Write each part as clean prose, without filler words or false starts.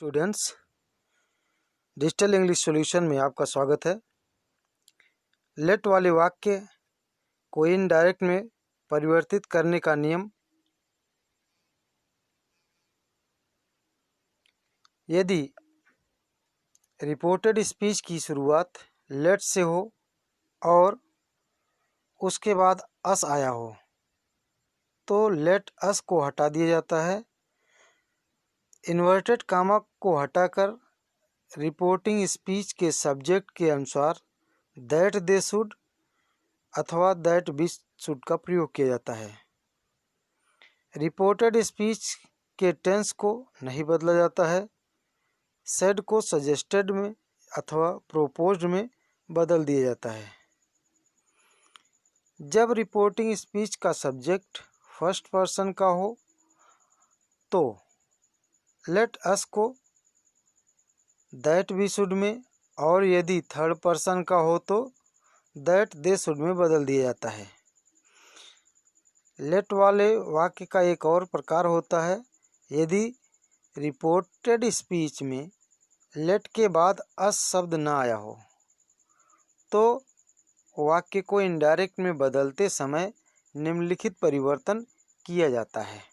Students, digital English solution में आपका स्वागत है। लेट वाले वाक्य को इनडायरेक्ट में परिवर्तित करने का नियम। यदि रिपोर्टेड स्पीच की शुरुआत लेट से हो और उसके बाद अस आया हो तो लेट अस को हटा दिया जाता है। इन्वर्टेड कामा को हटाकर रिपोर्टिंग स्पीच के सब्जेक्ट के अनुसार दैट दे शुड अथवा दैट वी शुड का प्रयोग किया जाता है। रिपोर्टेड स्पीच के टेंस को नहीं बदला जाता है। सेड को सजेस्टेड में अथवा प्रोपोज्ड में बदल दिया जाता है। जब रिपोर्टिंग स्पीच का सब्जेक्ट फर्स्ट पर्सन का हो तो लेट अस को दैट वी शुड में, और यदि थर्ड पर्सन का हो तो दैट दे शुड में बदल दिया जाता है। लेट वाले वाक्य का एक और प्रकार होता है। यदि रिपोर्टेड स्पीच में लेट के बाद अस शब्द न आया हो तो वाक्य को इनडायरेक्ट में बदलते समय निम्नलिखित परिवर्तन किया जाता है।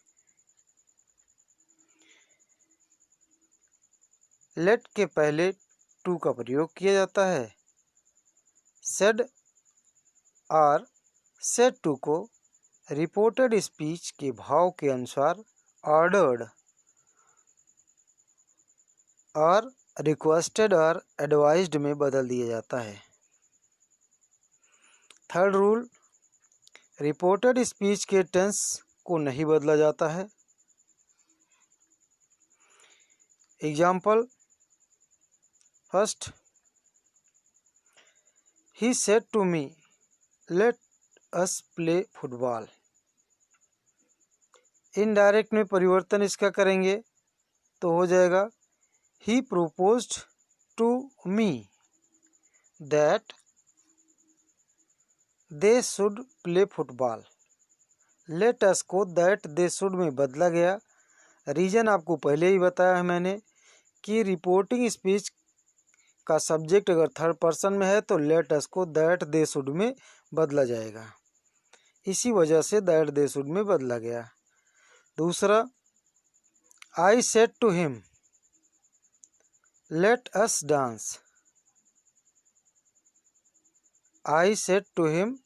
लेट के पहले टू का प्रयोग किया जाता है। सेड और सेड टू को रिपोर्टेड स्पीच के भाव के अनुसार ऑर्डर्ड और रिक्वेस्टेड और एडवाइज्ड में बदल दिया जाता है। थर्ड रूल, रिपोर्टेड स्पीच के टेंस को नहीं बदला जाता है। Example first, he said to me let us play football. Indirect में परिवर्तन इसका करेंगे तो हो जाएगा he proposed to me that they should play football. Let us को दैट दे शुड में बदला गया। रीजन आपको पहले ही बताया है मैंने कि रिपोर्टिंग स्पीच का सब्जेक्ट अगर थर्ड पर्सन में है तो लेट अस को दैट दे शुड में बदला जाएगा। इसी वजह से दैट दे शुड में बदला गया। दूसरा, I said to him let us dance. I said to him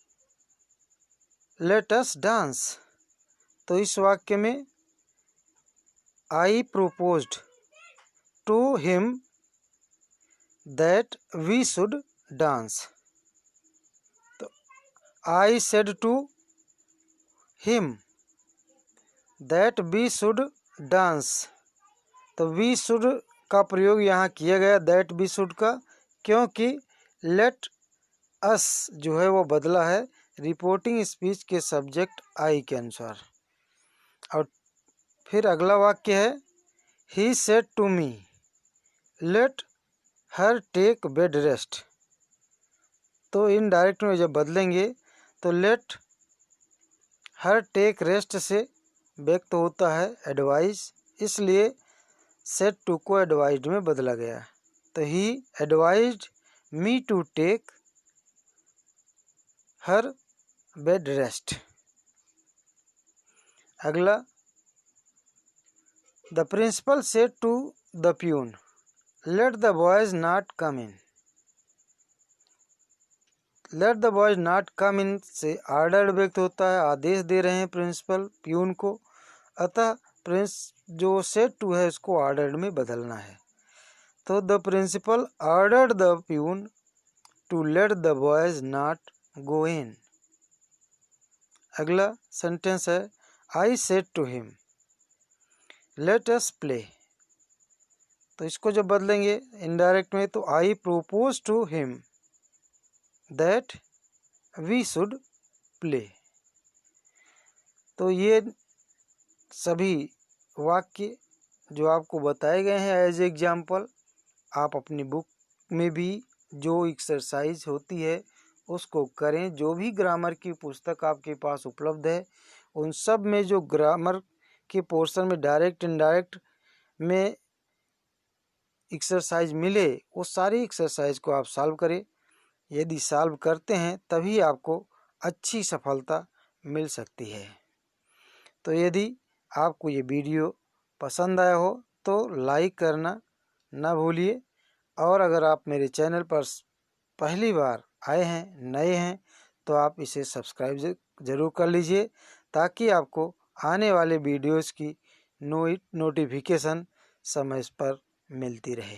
let us dance. तो इस वाक्य में I proposed to him that we should dance. तो I said to him that we should dance. तो वी शुड का प्रयोग यहाँ किया गया दैट वी शुड का, क्योंकि लेट अस जो है वो बदला है रिपोर्टिंग स्पीच के सब्जेक्ट आई के अनुसार। और फिर अगला वाक्य है he said to me let her take bed rest. तो इनडायरेक्ट में जब बदलेंगे तो लेट हर टेक रेस्ट से व्यक्त होता है एडवाइस, इसलिए सेड टू को एडवाइज्ड में बदला गया। तो he advised me to take her bed rest. अगला, the principal said to the peon let the boys not come in. Let the boys not come in से ऑर्डर व्यक्त होता है, आदेश दे रहे हैं प्रिंसिपल प्यून को, अतः प्रिंस जो सेड टू है उसको ऑर्डर्ड में बदलना है। तो the principal ordered the peon to let the boys not go in. अगला सेंटेंस है I said to him let us play. तो इसको जब बदलेंगे इनडायरेक्ट में तो I propose to him that we should play. तो ये सभी वाक्य जो आपको बताए गए हैं एज एग्जाम्पल, आप अपनी बुक में भी जो एक्सरसाइज होती है उसको करें। जो भी ग्रामर की पुस्तक आपके पास उपलब्ध है उन सब में जो ग्रामर के पोर्शन में डायरेक्ट इनडायरेक्ट में एक्सरसाइज मिले वो सारी एक्सरसाइज को आप सॉल्व करें। यदि सॉल्व करते हैं तभी आपको अच्छी सफलता मिल सकती है। तो यदि आपको ये वीडियो पसंद आया हो तो लाइक करना ना भूलिए, और अगर आप मेरे चैनल पर पहली बार आए हैं, नए हैं, तो आप इसे सब्सक्राइब ज़रूर कर लीजिए ताकि आपको आने वाले वीडियोस की नोटिफिकेशन समय पर मिलती रहे।